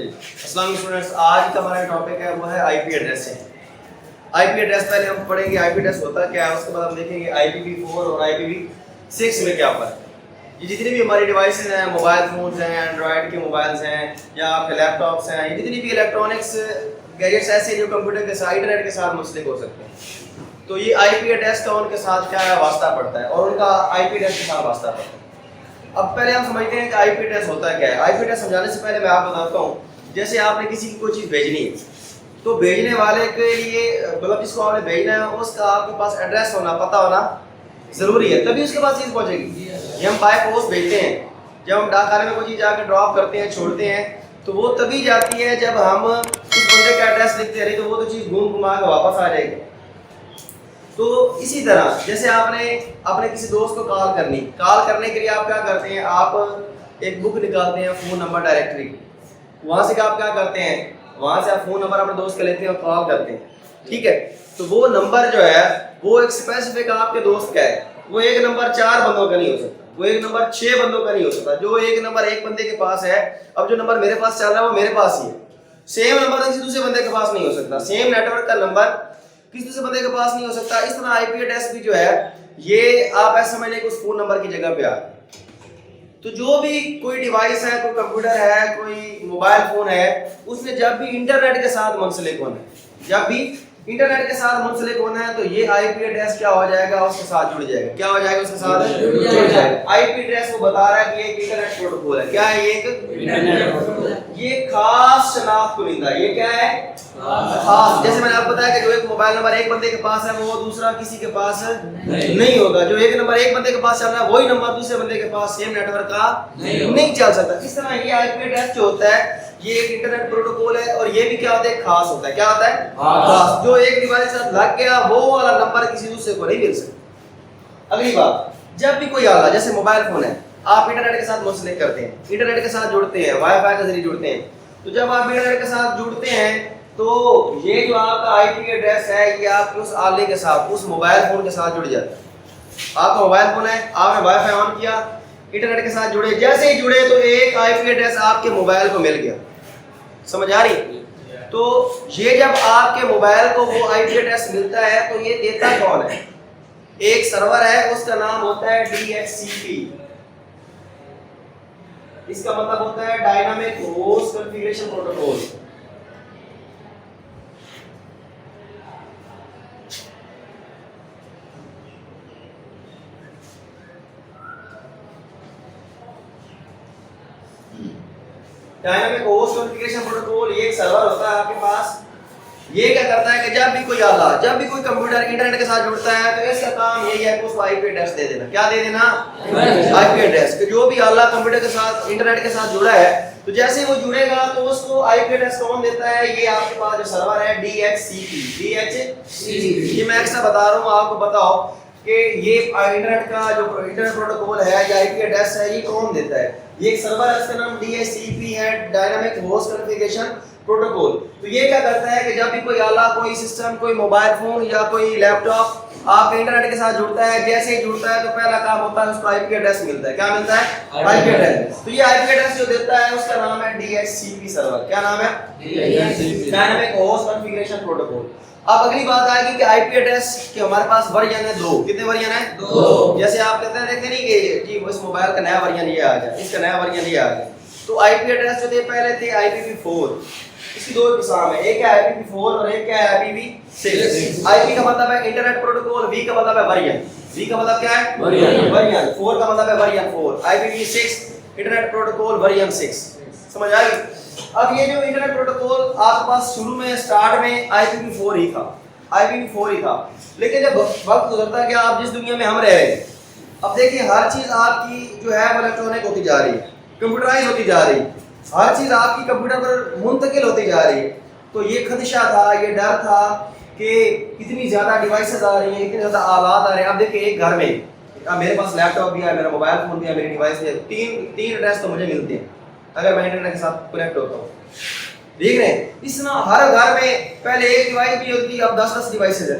अस्सलाम वालेकुम स्टूडेंट्स, आज का हमारा टॉपिक है वो है आईपी एड्रेस है। आईपी एड्रेस पहले हम पढ़ेंगे आईपी एड्रेस होता क्या है, उसके बाद हम देखेंगे IPv4 और IPv6 में क्या फर्क है। ये जितनी भी हमारी डिवाइसेस हैं, मोबाइल फोन्स हैं, एंड्रॉयड के मोबाइल्स हैं या आपके लैपटॉप्स हैं, ये जितनी भी इलेक्ट्रॉनिक्स गैजेट्स ऐसे जो कंप्यूटर के साथ इंटरनेट के साथ मुंसलिक हो सकते हैं, तो ये आईपी एड्रेस का उनके साथ क्या है वास्ता पड़ता है और उनका आईपी एड्रेस के साथ वास्ता पड़ता है। अब पहले हम समझते हैं कि आईपी एड्रेस होता क्या है। आईपी एड्रेस समझाने से पहले मैं आपको बताता हूँ, जैसे आपने किसी की कोई चीज़ भेजनी है तो भेजने वाले के लिए मतलब जिसको आपने भेजना है उसका आपके पास एड्रेस होना, पता होना ज़रूरी है, तभी उसके पास चीज़ पहुंचेगी। ये हम बाय पोस्ट भेजते हैं, जब हम डाकखाने में कोई चीज़ जाकर ड्रॉप करते हैं, छोड़ते हैं, तो वो तभी जाती है जब हम उस बंदे का एड्रेस लिखते हैं, तो वो तो चीज़ घूम घुमा के वापस आ जाएगी। तो इसी तरह जैसे आपने अपने किसी दोस्त को कॉल करने के लिए आप क्या करते हैं, आप एक बुक निकालते हैं, फ़ोन नंबर डायरेक्टरी, वहाँ से आप क्या करते हैं, वहाँ से आप फ़ोन नंबर अपने दोस्त का लेते हैं और कॉल करते हैं, ठीक है। तो वो नंबर जो है वो एक स्पेसिफिक आपके दोस्त का है, वो एक नंबर 4 बंदों का नहीं हो सकता, वो एक नंबर 6 बंदों का नहीं हो सकता। जो एक नंबर एक बंदे के पास है, अब जो नंबर मेरे पास चल रहा है वो मेरे पास ही है, सेम नंबर किसी दूसरे बंदे के पास नहीं हो सकता, सेम नेटवर्क का नंबर किसी दूसरे बंदे के पास नहीं हो सकता। इस तरह आईपी एड्रेस भी जो है ये आप ऐसा समझ लें कि उस फोन नंबर की जगह पे आ, तो जो भी कोई डिवाइस है, कोई कंप्यूटर है, कोई मोबाइल फोन है, उसने जब भी इंटरनेट के साथ मुंसलिक होना है, जब भी इंटरनेट के साथ मुंसलिक होना है, तो ये आईपी एड्रेस क्या हो जाएगा, उसके साथ जुड़ जाएगा। क्या हो जाएगा, उसके साथ जुड़ जाएगा। आईपी एड्रेस वो बता रहा है कि एक इंटरनेट प्रोटोकॉल है। क्या है, ये एक इंटरनेट प्रोटोकॉल, ये खास शनाख्त कुनिंदा, ये क्या है, खास। जैसे मैंने आपको बताया कि जो एक मोबाइल नंबर एक बंदे के पास है वो दूसरा किसी के पास नहीं होगा, जो एक नंबर एक बंदे के पास चल रहा है वही नंबर दूसरे बंदे के पास सेम नेटवर्क का नहीं चल सकता। इस तरह ये आईपी एड्रेस जो होता है ये एक इंटरनेट प्रोटोकॉल है, और ये भी क्या होता है, खास होता है। क्या होता है, खास। जो एक डिवाइस के साथ लग गया वो वाला नंबर किसी दूसरे को नहीं मिल सकता। अगली बात, जब भी कोई आला जैसे मोबाइल फोन है, आप इंटरनेट के साथ मुंसलिक करते हैं, इंटरनेट के साथ जुड़ते हैं, वाईफाई के जरिए जुड़ते हैं, तो जब आप इंटरनेट के साथ जुड़ते हैं तो ये जो आपका आईपी एड्रेस है ये आपके उस आले के साथ, उस मोबाइल फोन के साथ जुड़ जाता है। आपका मोबाइल फोन है, आपने वाईफाई ऑन किया, इंटरनेट के साथ जुड़े, जैसे ही जुड़े तो एक आईपी एड्रेस आपके मोबाइल को मिल गया। समझ आ रही? तो ये जब आपके मोबाइल को वो आईपी एड्रेस मिलता है तो ये देता कौन है, एक सर्वर है, उसका नाम होता है DHCP। इसका मतलब होता है dynamic host configuration protocol. Dynamic host configuration protocol ये एक सर्वर होता है आपके पास। ये क्या करता है कि जब भी कोई आला, जब भी कोई कंप्यूटर इंटरनेट के साथ जुड़ता है तो इसका काम यही है कि उसको आईपी एड्रेस दे देना। क्या दे देना, आईपी एड्रेस। कि जो भी आला कंप्यूटर के साथ इंटरनेट के साथ जुड़ा है तो जैसे ही वो जुड़ेगा तो उसको आईपी एड्रेस कौन देता है, ये आपके पास जो सर्वर है DHCP। ये मैं एक्स्ट्रा बता रहा हूँ आपको, बताओ कि ये इंटरनेट का जो इंटरनेट प्रोटोकॉल है या आईपी एड्रेस है ये कौन देता है, ये एक सर्वर है, इसका नाम DHCP है, डायनामिक होस्ट कॉन्फ़िगरेशन प्रोटोकॉल। तो ये क्या करता है कि जब भी कोई आला, कोई सिस्टम, कोई मोबाइल फोन या कोई लैपटॉप आप इंटरनेट के साथ जुड़ता है, जैसे ही जुड़ता है तो पहला काम होता है उसको आईपी एड्रेस मिलता है। क्या मिलता है, आईपी एड्रेस। तो ये आईपी एड्रेस जो देता है उसका नाम है DHCP सर्वर। क्या नाम है, डायनामिक होस्ट कॉन्फ़िगरेशन प्रोटोकॉल। अब अगली बात आएगी कि आईपी एड्रेस के हमारे पास वर्जन है 2। कितने वर्जन है, 2। जैसे आप कहते हैं देखे नहीं कि जी इस मोबाइल का नया वर्जन ये आ गया, इसका नया वर्जन ये आ गया। तो आईपी एड्रेस जो थे पहले थे IPv4, इसकी 2 किस्म है, एक है IPv4 और एक है IPv6। IP का मतलब है इंटरनेट प्रोटोकॉल, V का मतलब है वर्जन, V का मतलब क्या है, वर्जन, 4 का मतलब है version 4। IPv6 internet protocol version 6। समझ आ गई? अब ये जो इंटरनेट प्रोटोकॉल आपके पास शुरू में स्टार्ट में IPv4 ही था, IPv4 ही था, लेकिन जब वक्त गुजरता गया, आप जिस दुनिया में हम रह रहे हैं, अब देखिए हर चीज़ आपकी जो है वो इलेक्ट्रॉनिक होती जा रही है, कंप्यूटराइज होती जा रही है, हर चीज़ आपकी कंप्यूटर पर मुंतकिल होती जा रही है। तो ये खदशा था, ये डर था कि इतनी ज़्यादा डिवाइसेस आ रही हैं, इतने ज़्यादा आलात आ रहे हैं। अब देखिए एक घर में मेरे पास लैपटॉप भी है, मेरा मोबाइल फ़ोन भी है, मेरी डिवाइस भी है, तीन एड्रेस तो मुझे मिलते हैं अगर मैं इंटरनेट के साथ कनेक्ट होता हूँ। देख रहे हैं, इस ना हर घर में पहले एक डिवाइस भी होती है, अब 10-10 डिवाइसेज हैं,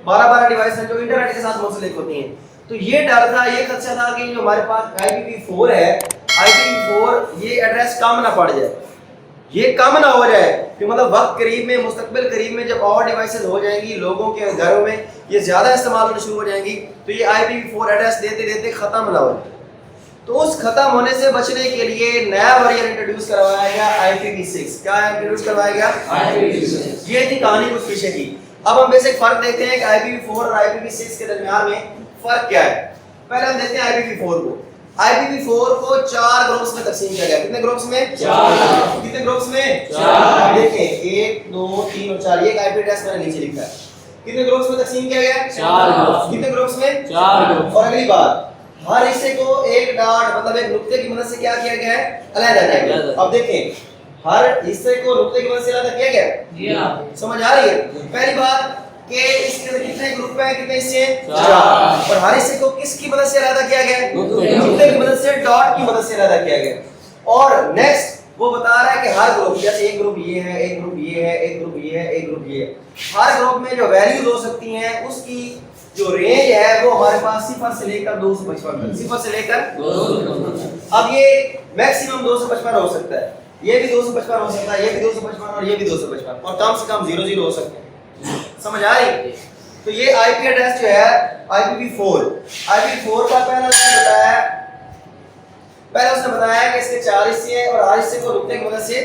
12-12 डिवाइस हैं जो इंटरनेट के साथ मुंसलिक होती हैं। तो ये डर था, ये खदशा था कि जो हमारे पास IPv4 है, IPv4 ये एड्रेस कम ना पड़ जाए, ये कम ना हो जाए कि मतलब वक्त करीब में, मुस्तकबिल करीब में जब और डिवाइसेस हो जाएंगी लोगों के घरों में, ये ज़्यादा इस्तेमाल होने शुरू हो जाएंगी, तो ये IPv4 एड्रेस देते देते ख़त्म ना हो जाए। तो उस ख़त्म होने से बचने के लिए नया वर्जन इंट्रोड्यूस करवाया गया IPv6। क्या इंट्रोड्यूस करवाया गया? IPv6। ये थी कहानी कुछ पीछे की। अब हम बेसिक फ़र्क देखते हैं कि IPv4 और IPv6 के दरमियान में फ़र्क क्या है। पहले हम देखते हैं IPv4 को। IPv4 को 4 ग्रुप्स में तकसीम किया गया। कितने ग्रुप्स में? 4। कितने ग्रुप्स में? 4। देखें 1 2 3 और 4। ये एक IP एड्रेस मैंने नीचे लिखा है। कितने ग्रुप्स में तकसीम किया गया? 4 ग्रुप्स। कितने ग्रुप्स में? 4 ग्रुप्स। और अगली बात, हर हिस्से को एक डॉट मतलब एक नुक्ते की मदद से क्या किया गया है? अलग किया गया। अब देखें हर हिस्से को नुक्ते की मदद से अलग किया गया। जी हां, समझ आ रही है? पहली बात कि इसके अंदर कितने ग्रुप हैं, कितने हिस्से हैं? 4। और हर हिस्से को किसकी मदद से अलग किया गया? नुक्ते की मदद से, डॉट की मदद से अलग किया गया। और नेक्स्ट वो बता रहा है कि हर ग्रुप, जैसे एक ग्रुप ये है, एक ग्रुप ये है, एक ग्रुप ये है, एक ग्रुप ये है, हर ग्रुप में जो वैल्यूज हो सकती हैं उसकी जो रेंज है वो हमारे पास 0 से लेकर 255 तक, 0 से लेकर 255। अब ये मैक्सिमम 255 हो सकता है, ये भी 255 हो सकता है, ये भी 255 और ये भी 255, और कम से कम 00 हो सकते हैं। समझ आ रही? तो ये आईपी एड्रेस जो है IPv4 का पहला बताया, पहले उसने बताया कि इसके 4 हिस्से हैं और हर हिस्से को नुक्ते की मदद से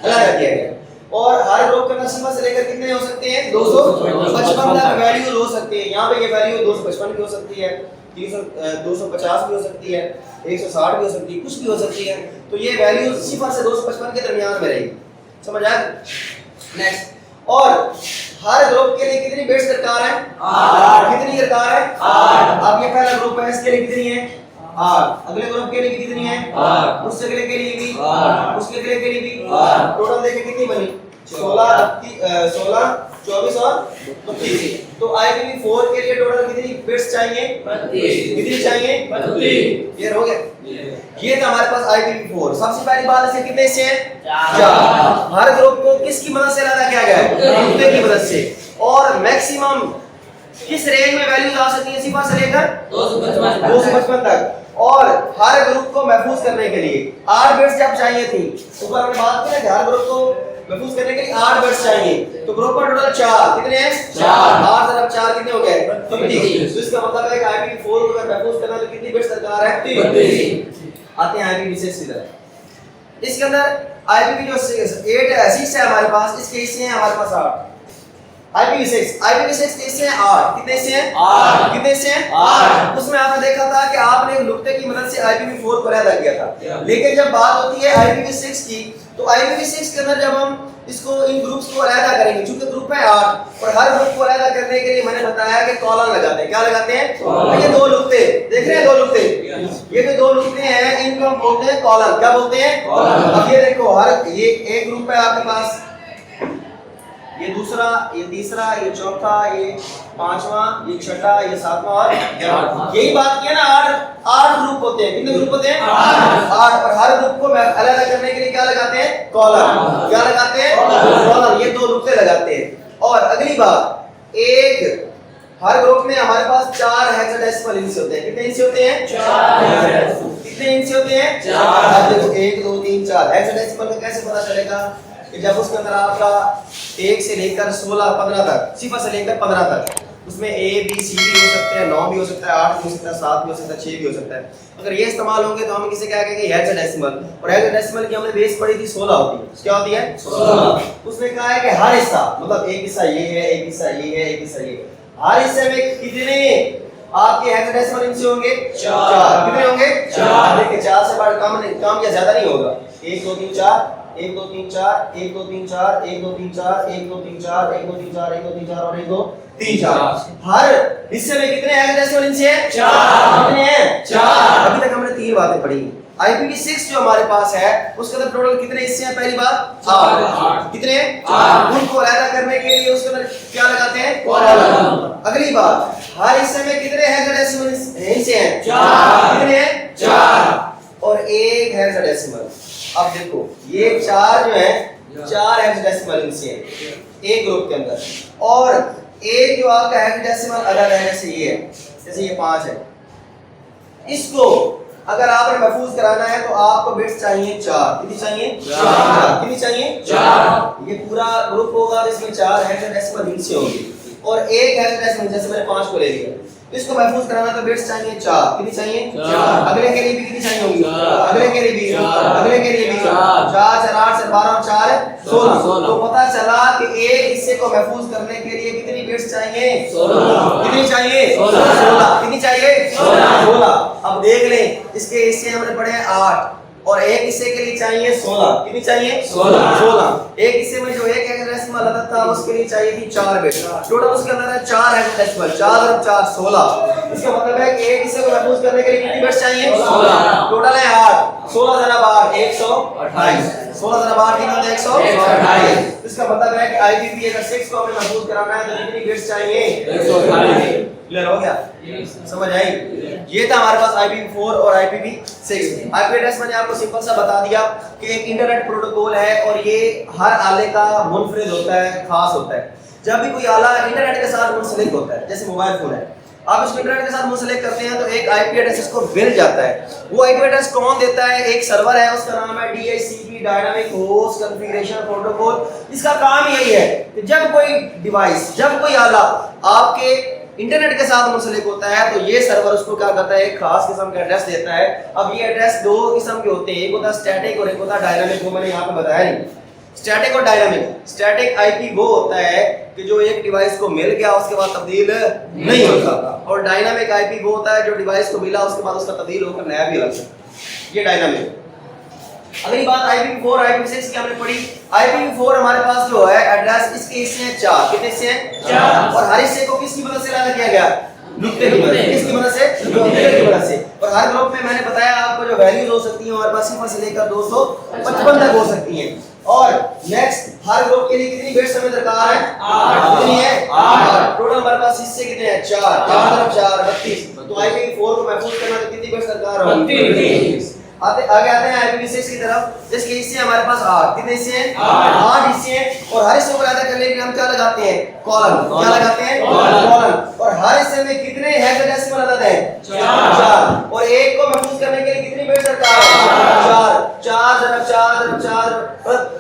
अलग किया गया, और हर ग्रुप के अंदर 0 से लेकर कितने हो सकते हैं? 255 तक वैल्यूज हो सकती है। यहाँ पे ये वैल्यू 255 भी हो सकती है, 250 भी हो सकती है, 160 भी हो सकती है, कुछ भी हो सकती है। तो ये वैल्यू 0 से 255 के दरमियान में रहेगी। समझ आया? नेक्स्ट, और हर ग्रुप के लिए कितनी बिट्स दरकार है? 8। कितनी दरकार है? 8। अब ये पहला ग्रुप है, इसके लिए कितनी है? 8। अगले ग्रुप के लिए कितनी है? 8। उससे अगले के लिए भी 8। उसके अगले के लिए भी 8। टोटल देखिए कितनी बनी? 16 24 और 32। तो IPv4 के लिए टोटल कितनी बिट्स चाहिए? 32। कितनी चाहिए? 32। क्लियर हो गया? ये था हमारे पास IPv4। सबसे पहली बात, इसके कितने हिस्से हैं? 4। हर ग्रुप को किसकी मदद से अलग किया गया है? नुक्ते की मदद से। और मैक्सिमम किस रेंज में वैल्यूज आ सकती है? 0 से लेकर 255 तक। और हर ग्रुप को महफूज करने के लिए 8 बिट्स जब चाहिए थी, ऊपर हमने बात की ना कि हर ग्रुप को महफूज करने के लिए 8 बिट्स चाहिए, तो ग्रुप का टोटल 4 कितने हैं? 4। 8 + 4 कितने हो गए? 32। तो इसका मतलब है कि IPv4 को अगर महफूज करना है तो कितनी बिट्स दरकार है? 32। आते हैं IPv6 की तरफ। इसके अंदर IPv6 है हमारे पास, इसके हिस्से हैं हमारे पास 8। IPv6 के हिस्से हैं 8। कितने हिस्से हैं? 8। कितने हिस्से हैं? 8। उसमें आपने देखा था कि आपने एक नुक्ते की मदद से IPv4 को अलग किया था, लेकिन जब बात होती है IPv6 की, तो IPv6 के अंदर जब हम इसको इन ग्रुप्स को अलग करेंगे, क्योंकि ग्रुप है 8 और हर ग्रुप को अलग करने के लिए मैंने बताया कि कॉलन लगाते हैं। क्या लगाते हैं? ये 2 नुक्ते देख रहे हैं, 2 नुक्ते, ये जो 2 नुक्ते हैं इनको हम बोलते हैं कॉलन। क्या बोलते हैं? कॉलन। अब ये देखो, हर ये एक ग्रुप है आपके पास, ये दूसरा, ये तीसरा, ये चौथा, ये पांचवा, ये छठा, ये सातवां और 11। यही बात किया ना, 8 ग्रुप होते हैं। कितने ग्रुप होते हैं? 8। और हर ग्रुप को अलग करने के लिए क्या लगाते हैं? कॉलम। क्या लगाते हैं? कॉलम। ये 2 नुक्ते लगाते हैं। और अगली बात, एक हर ग्रुप में हमारे पास 4 हेक्साडेसिमल इंच होते हैं। कितने इंच होते हैं? 4। कितने इंच होते हैं? 4। देखो 1 2 3 4। हेक्साडेसिमल का कैसे पता चलेगा? कि जब उसके अंदर आपका 1 से लेकर 16 15 तक, 0 से लेकर 15 तक, उसमें A B C भी हो सकते हैं, 9 भी हो सकता है, 8 भी हो सकता है, 7 भी हो सकता है, 6 भी हो सकता है। अगर ये इस्तेमाल होंगे तो हम किसे क्या कहेंगे? हेक्साडेसिमल। और हेक्साडेसिमल की हमने बेस पढ़ी थी 16 होती है। क्या होती है? 16। उसने कहा है कि हर हिस्सा, मतलब एक हिस्सा ये है, एक हिस्सा ये है, एक हिस्सा ये, हर हिस्से में कितने आपके हेक्साडेसिमल इंच होंगे? 4। कितने होंगे? 4। देखिए 4 से बड़ा कम या ज्यादा नहीं होगा। 1 2 3 4, 1 2 3 4, 1 2 3 4, 1 2 3 4, 1 2 3 4, 1 2 3 4, 1 2 3 4 और 1 2 3 4। हर हिस्से में कितने हेक्साडेसिमल इंच हैं? 4। कितने हैं? 4। अभी तक हमने 3 बातें पढ़ी। IPv6 जो हमारे पास है उसके अंदर टोटल कितने हिस्से हैं? पहली बात 8। कितने? 8। उनको अलग करने के लिए उसके अंदर क्या लगाते हैं? कॉलम। अगली बात, हर हिस्से में कितने हेक्साडेसिमल हिस्से हैं? 4। कितने हैं? 4। और एक हेक्साडेसिमल। अब देखो ये 4 जो है 4 हेक्साडेसिमल हिस्से हैं एक ग्रुप के अंदर, और एक जो आपका हेक्साडेसिमल अलग है, जैसे ये है, जैसे ये 5 है, इसको अगर आपने महफूज कराना है तो आपको बिट्स चाहिए 4। कितनी चाहिए? 4। कितनी चाहिए? 4। ये पूरा ग्रुप होगा जिसमें 4 हेक्साडेसिमल हिस्से होंगे और एक हेक्साडेसिमल, जैसे मैंने 5 को ले लिया, इसको महफूज कराना तो बिट्स चाहिए 4। कितनी चाहिए? 4। अगले के लिए भी कितनी चाहिए होंगी? अगले के लिए भी, अगले के लिए भी 4 4 8 12 और 4 16। तो पता चला कि एक हिस्से को महफूज करने के लिए कितनी बिट्स चाहिए? 16। कितनी चाहिए? 16। कितनी चाहिए? 16। अब देख लें, इसके हिस्से हमने पढ़े हैं 8 और एक हिस्से के लिए चाहिए 16। कितनी चाहिए? 16। एक हिस्से में जो एक हेक्साडेसिमल अदद था उसके लिए चाहिए थी 4 बिट। टोटल उसके अंदर है 4 हेक्साडेसिमल, 4 और 4 16। इसका मतलब है कि एक हिस्से को महफूज करने के लिए कितनी बिट्स चाहिए? 16। टोटल है 8। 16 जरा 8 128। 16 जरा 8 कितना होता है? 128। इसका मतलब है कि आईपीवी अगर 6 को हमें महफूज कराना है तो कितनी बिट्स चाहिए? 128। क्लियर हो गया? समझ आई? ये था हमारे पास IPv4 और IPv6। आईपी एड्रेस मैंने आपको सिंपल सा बता दिया कि एक इंटरनेट प्रोटोकॉल है और ये हर आले का मुनफरिद होता है, खास होता है। जब भी कोई आला इंटरनेट के साथ मुंसलिक होता है, जैसे मोबाइल फोन है, आप इसको इंटरनेट के साथ मुंसलिक करते हैं तो एक आईपी एड्रेस इसको मिल जाता है। वो आईपी एड्रेस कौन देता है? एक सर्वर है, उसका नाम है DHCP, dynamic host configuration protocol. इसका काम यही है कि जब कोई डिवाइस, जब कोई आला आपके इंटरनेट के साथ मुंसलिक होता है तो ये सर्वर उसको क्या करता है? एक खास किस्म का एड्रेस देता है। अब ये एड्रेस दो किस्म के होते हैं, एक होता है स्टैटिक और एक होता है डायनामिक। वो मैंने यहाँ पे बताया नहीं, स्टैटिक और डायनामिक। स्टैटिक आईपी वो होता है कि जो एक डिवाइस को मिल गया उसके बाद तब्दील नहीं होता, और डायनामिक आईपी वो होता है जो डिवाइस को मिला उसके बाद उसका तब्दील होकर नया भी लग सकता है। ये डायनामिक। अगली बात IPv4 IPv6 की हमने पढ़ी। IPv4 हमारे पास जो है एड्रेस, इसके हिस्से हैं 4। कितने हिस्से हैं? 4। और हर हिस्से को किसकी मदद से अलग किया गया? नुक्ते की मदद। किसकी मदद से? नुक्ते की मदद से। और हर ग्रुप में मैंने बताया आपको जो वैल्यूज हो सकती हैं हमारे पास 0 से लेकर 255 तक हो सकती हैं। और नेक्स्ट, हर ग्रुप के लिए कितनी बिट्स हमें दरकार है? 8। कितनी है? 8। टोटल हमारे पास हिस्से कितने हैं? 4 4 4 32। तो IPv4 को महफूज करना तो कितनी बिट्स दरकार होगी? 32। आगे आते हैं IPv6 की तरफ, जिसके हिस्से हमारे पास 8। कितने हिस्से हैं? 8 हिस्से हैं। और हर हिस्से को अलग करने के लिए हम क्या लगाते हैं? कॉलम। क्या लगाते हैं? कॉलम। और हर हिस्से में कितने हेक्साडेसिमल अदद हैं? 4। और एक को महफूज करने के लिए कितनी बिट्स दरकार है? 4 4 जरा 4 4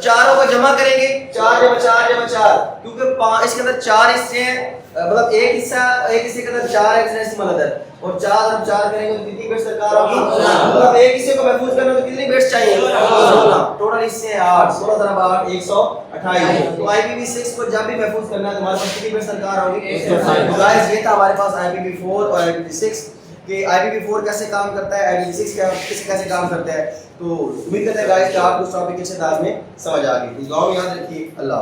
चारों को जमा करेंगे, 4 जमा 4 जमा 4, क्योंकि इसके अंदर 4 हिस्से हैं, मतलब एक हिस्से के अंदर 4 हेक्साडेसिमल अदद, और 4 जब 4 करेंगे तो कितनी बिट्स दरकार होगी? मतलब एक हिस्से को महफूज करना तो कितनी बिट्स चाहिए? 16। टोटल हिस्से हैं 8। 16 जरा 8 128। तो IPv6 को जब भी महफूज करना है तो हमारे पास कितनी बिट्स दरकार होगी? 128। तो गाइस ये था हमारे पास IPv4 और IPv6 कि IPv4 कैसे काम करता है, IPv6 कैसे काम करता है। तो उम्मीद करते हैं गाइस कि आपको इस टॉपिक के अंदाज में समझ आ गई। तो दुआ में याद रखिए। अल्लाह।